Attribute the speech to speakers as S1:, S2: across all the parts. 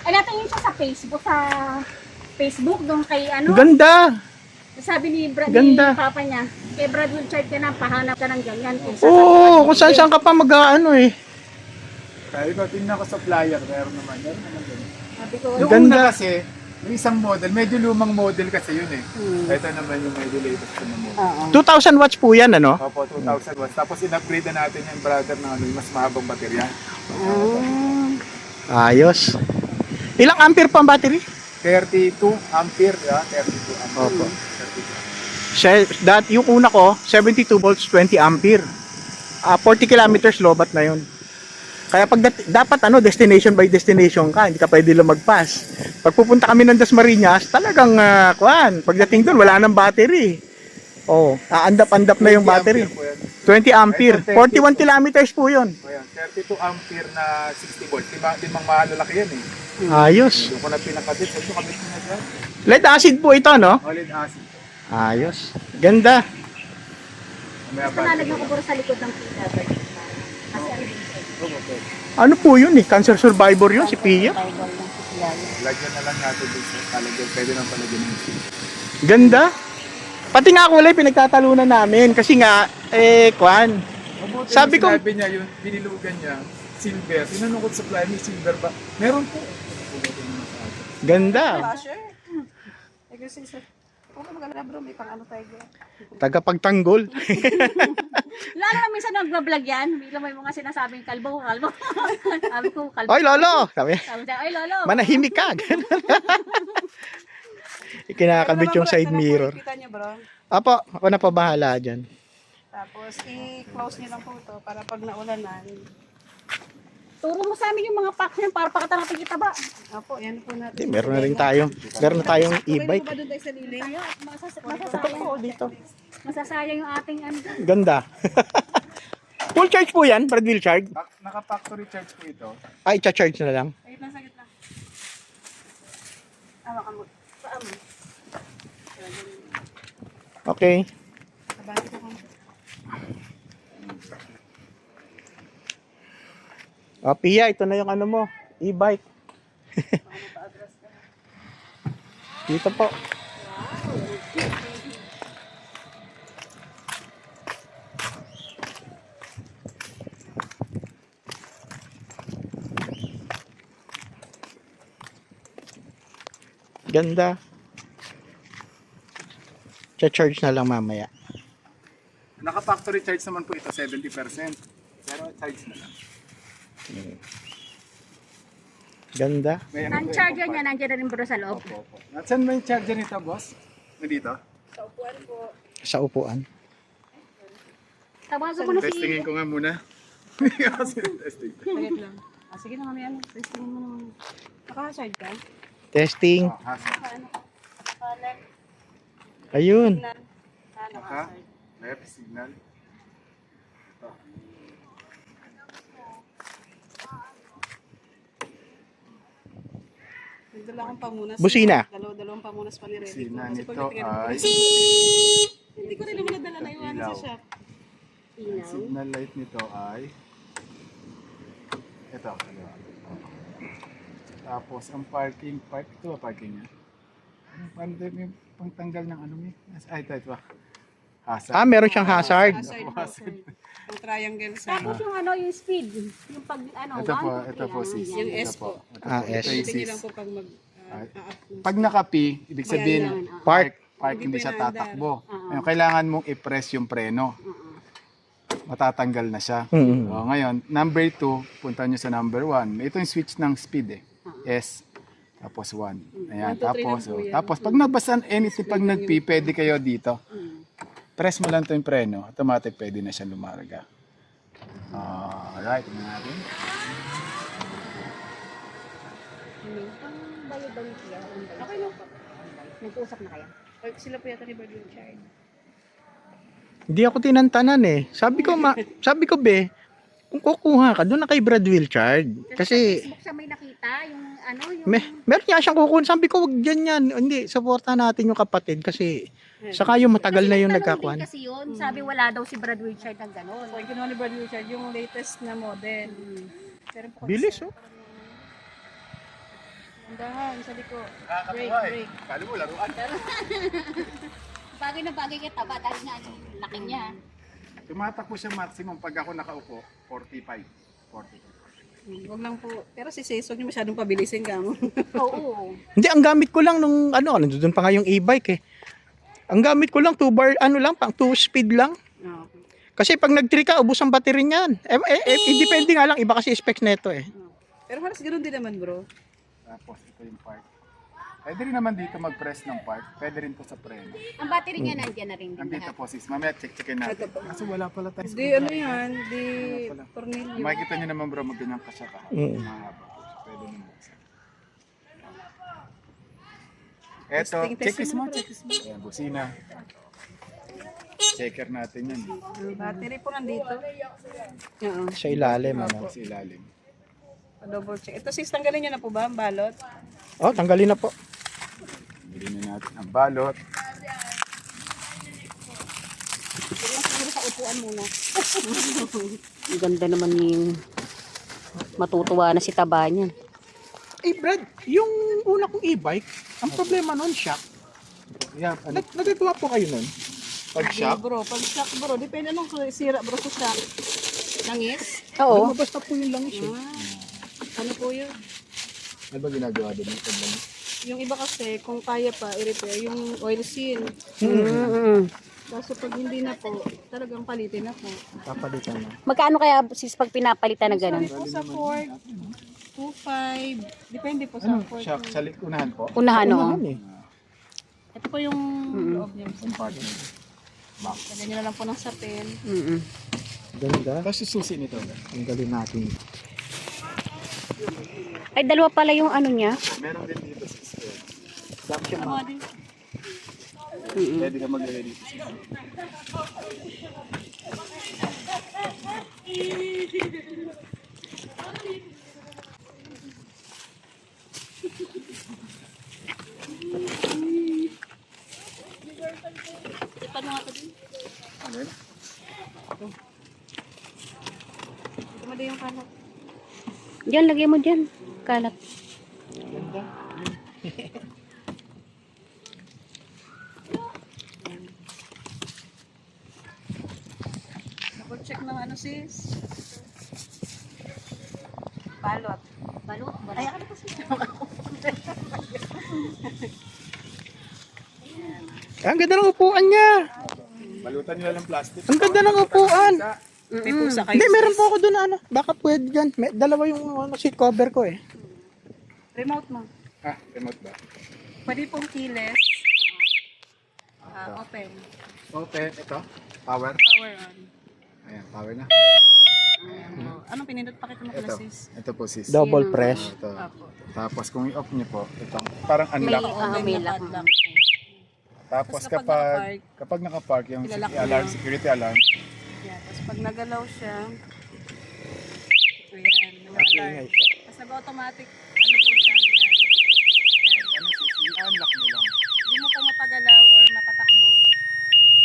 S1: Ay, natingin siya sa Facebook, doon kay ano.
S2: Ganda.
S1: Sabi ni
S2: Ganda.
S1: Papa niya, kay Brad Wilchard ka na, pahanap ka ng ganyan.
S2: Oo, kung saan ka pa mag-ano eh.
S3: Sabi ko, tingnan ko sa flyer, meron naman ganun.
S1: Sabi ko,
S3: Yung
S2: Ganda.
S3: una kasi, yung isang model, medyo lumang model kasi yun eh. Ito naman yung medyo latest na model.
S1: oo.
S2: 2,000 watts po yan, ano?
S3: Opo, 2,000 watts. Tapos in-upgrade na natin yung brother ng ano, yung mas mahabang baterya.
S2: Ayos. Ilang ampere pa ang battery?
S3: 32 ampere, 32 ampere.
S2: Opo.
S3: 32.
S2: Yung una ko, 72 volts, 20 ampere. 40 kilometers lobat na yun. Kaya dapat destination by destination ka, hindi ka pwede lumagpas. Pag pupunta kami ng Dasmariñas, talagang pagdating doon wala nang battery. Oh, aandap-andap na yung
S3: 20
S2: battery.
S3: ampere po yan.
S2: 20 ampere,
S3: Ito,
S2: 41 kilometers po yun.
S3: Ayan, 32 ampere na 60 volts. Limang malalaki yan eh.
S2: Ayos.
S3: Doon ko na pinakabit. Ito kabit mo na dyan.
S2: Lead acid po ito, no?
S3: Solid acid.
S2: Ayos. Ganda.
S3: May
S1: Tapos nalagyan ko puro sa likod ng pita. Kasi ano din siya.
S2: Ano po yun eh? Cancer survivor yun, si Pia.
S1: Bible lang si Pia.
S3: Lagyan na lang natin dun sa talagyan. Pwede nang palagyan ng seed.
S2: Ganda. Pati nga kulay pinagtatalunan namin kasi nga Sabi ko-
S3: Sinabi niya yung binilugan niya, silver. Tinanong ko sa supply, may silver ba? Meron po.
S2: ganda.
S4: Flasher. Eh kasi sir, okay maganda bro, may pang ano tayo.
S2: Tagapagtanggol.
S1: Lalo na minsan nagbablog yan, bigla may mga sinasabing kalbo. Sabi ko, kalbo.
S2: Oy, lolo. Sabi,
S1: Sabi niya, ay lolo.
S2: manahimik ka. Kinakabit yung side mirror.
S4: Kita niyo bro.
S2: Apo, ako na pa bahala dyan.
S4: Tapos i-close niyo lang po ito para pag naulanan.
S1: Turo mo sa amin yung mga packs niyan para pakita natin kita ba?
S4: Opo, yan po natin.
S2: Meron na rin tayong
S4: Okay
S2: e-bike.
S4: ba doon tayo sa liling?
S1: Tayo, masasayang.
S2: Dito.
S1: Masasayang yung ating ano.
S2: Ganda. Full charge po yan, Brad Wilchard.
S3: Naka-factory charge po ito.
S2: Ay, cha-charge na lang.
S4: Ayun lang sa gitna. Hawakan mo. Paa mo.
S2: Okay.
S4: Sabay ko kung
S2: O, Pia, ito na yung ano mo, e-bike. Dito po. Ganda. Cha-charge na lang mamaya.
S3: Naka-factory charge naman po ito, 70%. Pero charge na lang.
S2: Ganda.
S3: May
S1: Ang
S3: po
S1: charger
S3: yung
S1: niya, nandiyan na rin bro sa loob.
S3: Opo, opo. Saan ba yung charger nito, boss? Nandito?
S2: Sa upuan.
S1: Tawagan mo na si...
S3: Testingin ko nga muna. Kasi testing.
S4: Wait lang. Ah, sige na mamaya. Testing mo naman. Naka-hazard ka?
S2: Testing.
S3: Oh, hasa.
S2: Ayun.
S3: Naka. Left signal. Ito.
S4: Nagdala akong pamunas.
S2: Busina.
S4: Dalawang pamunas pa ni Reddy.
S3: Sina
S4: Kasi
S3: nito
S4: pagdating ng-
S3: ay
S4: Hindi ko rin naman nadala na iwanan sa
S3: Ilaw.
S4: shop.
S3: ang signal light nito ay ito. Tapos ang parking ito parking niya. Paano yung pangtanggal ng ano niya? Ay, ito. Hazard.
S2: Meron siyang hazard.
S4: Hazard. Ang triangle sa...
S1: Tapos yung ano, yung speed. Yung pag ano,
S3: Ito po,
S1: 1, 2,
S3: ito po
S1: 3,
S3: sis.
S4: Yung
S3: Ito
S4: S po.
S3: Ito
S2: Ah,
S3: po.
S2: S.
S3: Ito yung
S4: Tingin
S3: sis.
S4: lang po pag mag...
S3: Pag naka-P, ibig sabihin,
S1: Yan,
S2: Park.
S3: park
S4: Hindi
S3: hindi
S4: po
S3: siya
S4: inaandar.
S3: tatakbo. Ngayon, kailangan mong i-press yung preno. Matatanggal na siya.
S2: Mm.
S3: O, ngayon, number 2, punta nyo sa number 1. Ito yung switch ng speed eh. S. Tapos 1. Ayan,
S4: 1, 2, 3
S3: tapos,
S4: lang po yan.
S3: tapos pag nabasa anything, pag nag-P, pwede kayo dito. Press mo lang ito yung preno. Automatic pwede na siya lumarga. Alright, tingnan natin.
S1: Bayo-bayo siya.
S4: Okay lang po.
S1: Nag-usap na kaya?
S4: Sila po yata ni Brad Wilchard.
S2: Hindi ako tinantanan eh. Sabi ko be, kung kukuha ka, doon na kay Brad Wilchard.
S1: Sa
S2: Kasi,
S1: Facebook siya may nakita, yung ano, yung...
S2: meron niya siyang kukuha. Sabi ko, wag dyan yan. Hindi, supportan natin yung kapatid. Kasi, saka yung matagal na yung
S1: Kasi
S2: nagkakuhan.
S1: din kasi yun, sabi wala daw si Brad Wilchard ng gano'n.
S4: So, yung kinuha ni Brad Wilchard, yung latest na model. Pero po,
S2: Bilis oh.
S4: Andahan, sa liko.
S3: Nakakatuwa eh. Kala mo laruan.
S1: Bagay na bagay kay taba dahil nga ang laki niya.
S3: Tumatakbo siya maximum pag ako nakaupo, 45. 40.
S4: Huwag lang po. Pero si Sis, huwag niyo masyadong pabilisin ka mo.
S1: Oo.
S2: Hindi, ang gamit ko lang nung nandun pa nga yung e-bike eh. Ang gamit ko lang 2 bar, pang 2 speed lang.
S4: Okay.
S2: Kasi pag nag-3 ka, ubos ang battery niyan. Depende nga lang, iba kasi specs neto eh.
S4: Pero halos ganoon din naman, bro.
S3: Tapos ito yung park. Pwede rin naman dito mag-press ng park. Pwede rin po sa preno.
S1: Ang battery niya nandiyan na rin din
S3: Andito
S1: lahat.
S3: po sis. Mamaya check-checkin natin. Kasi wala pala tayo.
S4: Di ano yan, di tornilyo.
S3: Makikita nyo naman bro, magganyan ka siya kahapon. Mahaba po siya. Pwede nyo buksan. Eto,
S4: Testing
S3: checkis mo,
S4: mo, bro.
S3: checkis mo. Ayan, busina. Checker natin yan.
S4: Ang battery po nandito. Oo.
S2: Sa ilalim.
S3: Sa ilalim.
S4: Double check. Ito sis, tanggalin niyo na po ba ang balot?
S2: Oh, tanggalin na po.
S3: Bilhin na natin ang balot.
S1: Siguro sa upuan muna. Ang ganda naman yung matutuwa na si taba niyan.
S2: Eh Brad, yung una kong e-bike, ang problema nun, shock.
S3: Yan, ano?
S2: Nagagawa po kayo nun?
S3: Pag shock,
S4: Bro, pag shock bro, depende anong sira bro sa shock. Langis?
S1: Oo.
S2: Lumabas na po yung langis eh.
S4: Ano po yun?
S3: ano ba ginagawa doon?
S4: Yung iba kasi, kung kaya pa, i-repair yung oil seal. Kaso pag hindi na po, talagang palitin na po.
S2: Papalitan na.
S1: Magkano kaya sis pag pinapalitan na ganun?
S4: Sorry po sa Ford, 2.5. Depende po sa
S3: Ano?
S4: Ford.
S3: Shock, sa unahan po.
S1: Unahan oo.
S2: Unahan eh.
S4: Ito po yung loob niya.
S3: Compartment. Box.
S4: Lagyan nyo na lang po ng sapin.
S1: Mm-mm.
S2: Ganda.
S3: Tapos yung susi nito.
S2: Tanggalin natin.
S1: Ay, dalawa pala yung ano niya.
S3: Meron din dito sa square.
S2: Dami siya
S4: Tama din.
S3: Pwede ka maglagay dito.
S4: Paano nga ito din?
S3: Ano yun?
S4: Ito mo din yung kalat.
S1: Diyan, lagay mo diyan. Kalat.
S4: Double check ng ano sis. Balot.
S1: Balot.
S4: Ay, ano po sis?
S2: Ang ganda ng upuan niya.
S3: Balutan nyo lang plastic.
S2: Ang ganda ng upuan.
S4: May pusa kayo.
S2: Hindi, meron po ako doon na baka pwede dyan. Dalawa yung seat cover ko eh.
S4: Remote mo.
S3: Ah, remote ba?
S4: Pwede pong keyless. Open.
S3: Okay, ito. Power.
S4: Power on.
S3: Ayan, power na.
S4: Ayan po. Anong pinindot? Pakita mo
S3: Ito.
S4: pala sis.
S3: Ito po sis.
S2: Double press.
S3: Ito.
S4: Apo.
S3: Tapos kung i-off nyo po, ito. Parang
S1: May,
S3: unlock.
S1: may lock.
S4: Lock.
S3: Tapos
S4: Tapos kapag
S3: kapag nakapark yung
S4: ilalak mo
S3: alarm,
S4: lang.
S3: security alarm,
S4: Yeah, tapos pag nagalaw siya, ayan, yung alarm. Tapos nag-automatic, ano po siya, ayan.
S3: ano sis, i-unlock nyo lang.
S4: Hindi mo po mapagalaw or mapatakbo.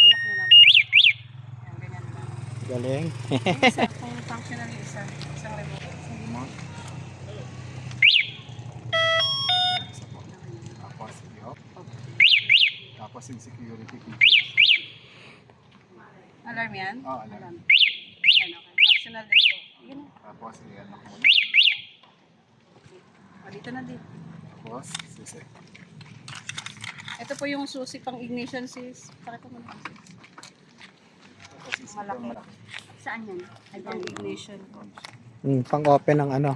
S4: Unlock nyo lang po. Ayan, ganyan lang.
S2: Galing.
S4: Yung isa, kung functional yung isa, isang remote.
S3: Remote. Tapos i-off. Tapos yung security feature.
S4: Alarm yan?
S3: Oh, alarm.
S4: Ayan, okay. Functional din po. Yun.
S3: Tapos i-unlock mo na.
S4: Dito na din.
S3: Tapos, susi.
S4: Ito po yung susi pang ignition sis. Pakita mo na sis.
S3: Tapos isip yung malaki.
S1: Saan yan?
S4: Pang ignition.
S2: Pang open ng ano.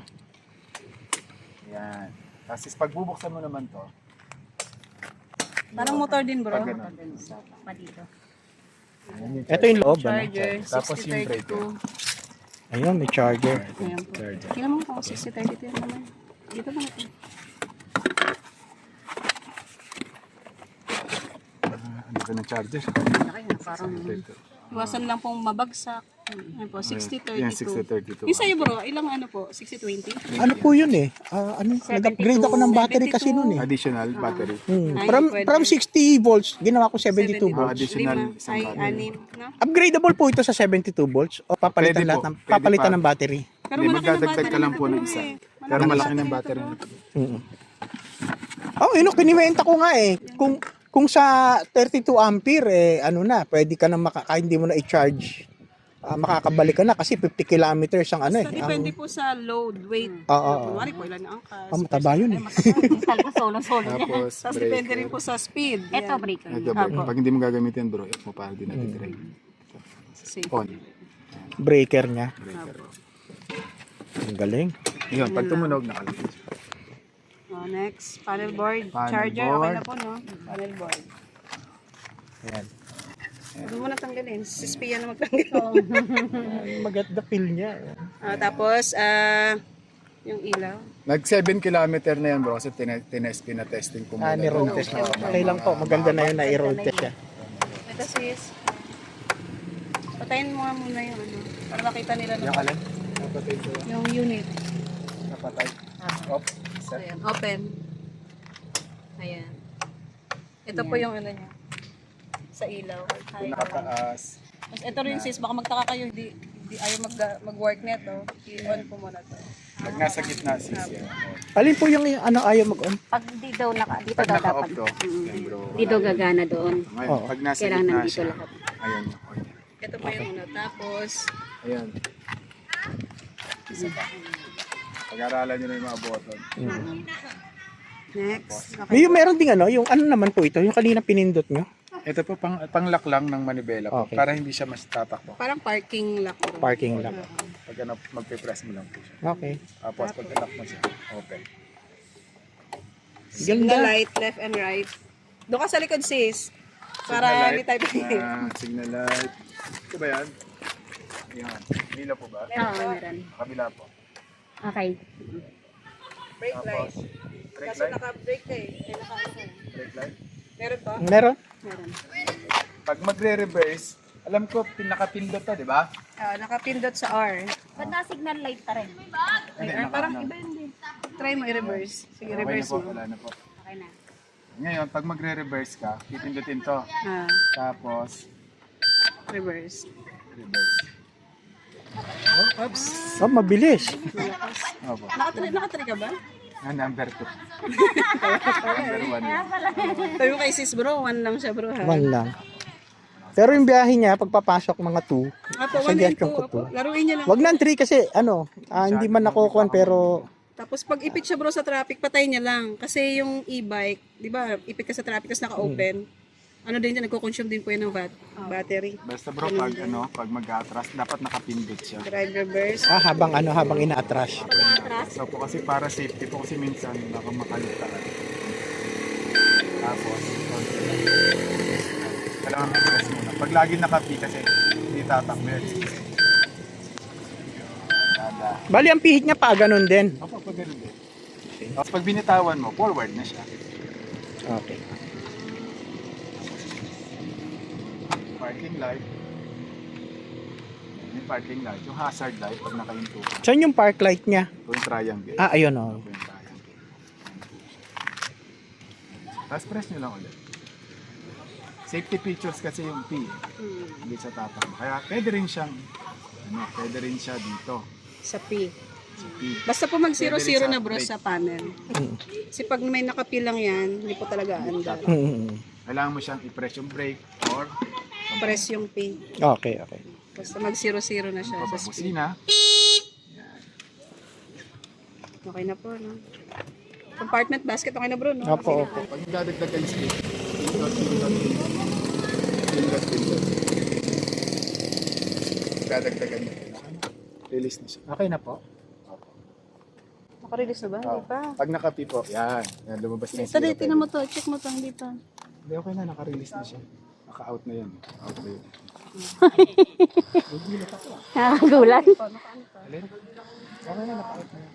S3: Yan. Tapos pag bubuksan mo naman to,
S4: Parang motor din bro.
S3: pag ganun.
S1: Pa dito.
S2: Ito yung loob. Ano?
S4: Charger,
S3: Tapos yung
S4: 6032.
S2: Ayun, may charger.
S4: Ayan po.
S3: Charger.
S4: Tingnan mo kung 6032 yan naman. Dito ba natin?
S3: Ano ba ng charger?
S1: Laki na, parang
S4: Iwasan lang pong mabagsak. Ayan po, 6032.
S3: Yan, 6032.
S4: Yung sa'yo bro, ilang ano po? 6020?
S2: Ano po yun eh? Nag-upgrade ako ng battery kasi nun eh.
S3: Additional battery.
S4: Ay,
S2: From,
S4: pwede.
S2: from 60 volts, ginawa ko 72
S3: Ah,
S2: volts.
S3: additional
S4: Lima,
S3: isang
S4: ay,
S3: battery.
S4: anim, no?
S2: Upgradable po ito sa 72 volts o papalitan
S3: Pwede
S2: lahat
S3: po.
S2: ng
S3: Pwede
S2: papalitan
S3: pa.
S2: ng battery.
S4: Pero
S3: Hindi,
S4: malaki na
S3: magdadagdag ka
S4: battery
S3: lang po
S4: nito,
S3: ng
S4: bro,
S3: isa.
S4: eh.
S3: Pero malaki ng
S4: nito,
S3: battery
S4: bro.
S3: nito.
S2: Mm. Oh, kiniwenta ko nga eh. Kung sa 32 ampere, ano na, pwede ka na kahit hindi mo na i-charge. Makakabalik ka na kasi 50 kilometers ang ano eh.
S4: So, depende po sa load, weight.
S2: Oo.
S4: Kunwari po, ilan ang angkas.
S2: Mataba yun eh.
S1: Solo-solo niya.
S3: Tapos,
S4: Tapos depende rin po sa speed.
S1: Ito,
S4: Yan.
S1: breaker.
S3: Ito, break. Pag hindi mo gagamitin bro, mo para din natin drive.
S4: Safe.
S3: On.
S2: Breaker niya.
S3: Breaker.
S2: Ang galing.
S3: Yun, pag tumunog, nakalagay.
S4: Oh, next, panel board.
S3: Panel
S4: Charger,
S3: board.
S4: okay na po, no? Panel board.
S2: Ayan.
S4: Huwag mo na tanggalin. Si Spia na magtanggal.
S2: Maganda feel niya.
S4: Tapos, yung ilaw.
S3: Nag 7 kilometer na yan bro kasi pinatesting ko muna.
S2: Ni-road test na. Okay lang po. Maganda na yun na i-road test siya.
S4: Ito sis. Patayin mo nga muna yung ano. Para makita nila
S3: Yung
S4: na.
S3: alin? Napatay ko yan.
S4: Yung unit.
S3: Napatay. Op. Set.
S4: Ayan. Open. Ayan. Ito po yung ano niya. Sa ilaw. Ay,
S3: Nakataas.
S4: Tapos ito rin sis. Baka magtaka kayo. Hindi ayaw mag-work neto. I-on po muna to.
S3: Pag nasa gitna sis yan.
S2: Alin po yung ano ayaw mag-on?
S1: Pag di daw dito
S3: Pag
S1: daw
S3: naka-off
S1: dapat.
S3: to, yan bro.
S1: Dito gagana doon.
S3: Ngayon,
S2: Oo.
S3: pag nasa
S1: Kailangan
S3: gitna
S1: nandito
S3: siya.
S1: lahat.
S3: Ayan yung on.
S4: Ito pa yung una. Tapos,
S3: Ayan. Isa pa. Pag-aralan nyo na yung mga button.
S4: next.
S2: Yung meron ding ano, yung ano naman po ito, yung kanina pinindot nyo.
S3: Ito po pang-lock lang ng manibela po.
S2: Okay.
S3: Para hindi siya mas tatakbo.
S4: Parang parking lock.
S2: Parking lang.
S3: Pag ano, magpe-press mo lang po siya.
S2: Okay.
S3: Tapos pag lock mo siya, open.
S4: Signal
S2: Ganda.
S4: light, left and right. Doon ka sa likod sis. Para
S3: Signal
S4: hindi
S3: light.
S4: tayo
S3: Signal light. Ito ba yan? Yan. Hila po ba?
S1: Oo, meron.
S3: Kabila po.
S1: Okay.
S4: brake light.
S3: Tapos, brake
S4: Kaso
S3: light.
S4: naka-brake ka eh. Ay, naka-ano.
S3: Brake light.
S4: Meron ba?
S2: Meron?
S4: Meron.
S3: Pag magre-reverse, alam ko pinakapindot to, di ba?
S4: Nakapindot sa R.
S1: Ba't na-signal light pa rin?
S3: Hindi,
S4: Parang iba yun din. Try mo i-reverse. Sige,
S3: Okay na
S4: reverse
S3: po,
S4: mo.
S3: wala na po.
S1: Okay na.
S3: Ngayon, pag magre-reverse ka, pipindutin to. Tapos,
S4: Reverse.
S3: reverse.
S4: Oops.
S2: Oh, mabilis.
S3: Opo.
S4: Nakatry ka ba?
S3: Number 2. Number 1.
S4: Sabi mo kay sis bro, 1 lang siya bro ha.
S2: Man lang. Pero yung biyahe niya, pagpapasok mga 2,
S4: Apo, 1 and 2.
S2: suggestion ko
S4: Apo.
S2: 2.
S4: Laruin niya lang.
S2: Wag na 3 kasi ano, hindi man nakukuhan pero
S4: Tapos pag ipit siya bro sa traffic, patay niya lang. Kasi yung e-bike, di ba, ipit ka sa traffic tapos naka-open. Ano din yan, nagko-consume din po yan ng battery.
S3: Basta bro, pag ano, pag mag-atras, dapat nakapindot siya.
S4: Drive reverse.
S2: habang ina-atras.
S3: So po kasi para safety po kasi minsan baka makalita ka. Tapos, kailangan mag-press muna. Pag lagi nakapi kasi hindi tatakbo yan. Kada.
S2: Bali ang pihit niya pa ganun din.
S3: Opo, pag ganun din. Tapos pag binitawan mo, forward na siya.
S2: Okay.
S3: Parking light. Yung parking light. Yung hazard light pag nakahinto ka.
S2: Saan yung park light niya?
S3: Ito yung triangle.
S2: Ayun oh.
S3: Ito yung triangle. Tapos press nyo lang ulit. Safety features kasi yung P. Hindi siya tatakbo. Kaya pwede rin siyang, pwede rin siya dito.
S4: Sa P.
S3: Sa P.
S4: Basta po mag 0-0
S3: Pwede rin
S4: na
S3: sa
S4: bro
S3: brake.
S4: sa panel. Kasi pag may nakapi lang yan, hindi po talaga andar.
S3: Kailangan mo siyang i-press yung brake or
S4: Press yung P.
S2: Okay, okay.
S4: Basta mag 0-0 na siya sa speed.
S3: pababusina.
S4: Okay na po, no? Compartment basket, okay na bro, no?
S2: Opo, opo.
S3: Pag dadagdag ka yung speed, pindot. Dadagdagan mo. Release na siya.
S2: Okay na po.
S4: Nakarelease na ba? Hindi pa.
S3: Pag nakapi po, yan. Yan, lumabas na yung
S4: Ito,
S3: zero.
S4: tingnan mo to. Check mo to, hindi pa.
S3: Hindi, okay na. Naka-release na siya. Naka-out na yan. Out na yun.
S1: Nakagulat.
S3: Alin? Okay na, naka-out na yan.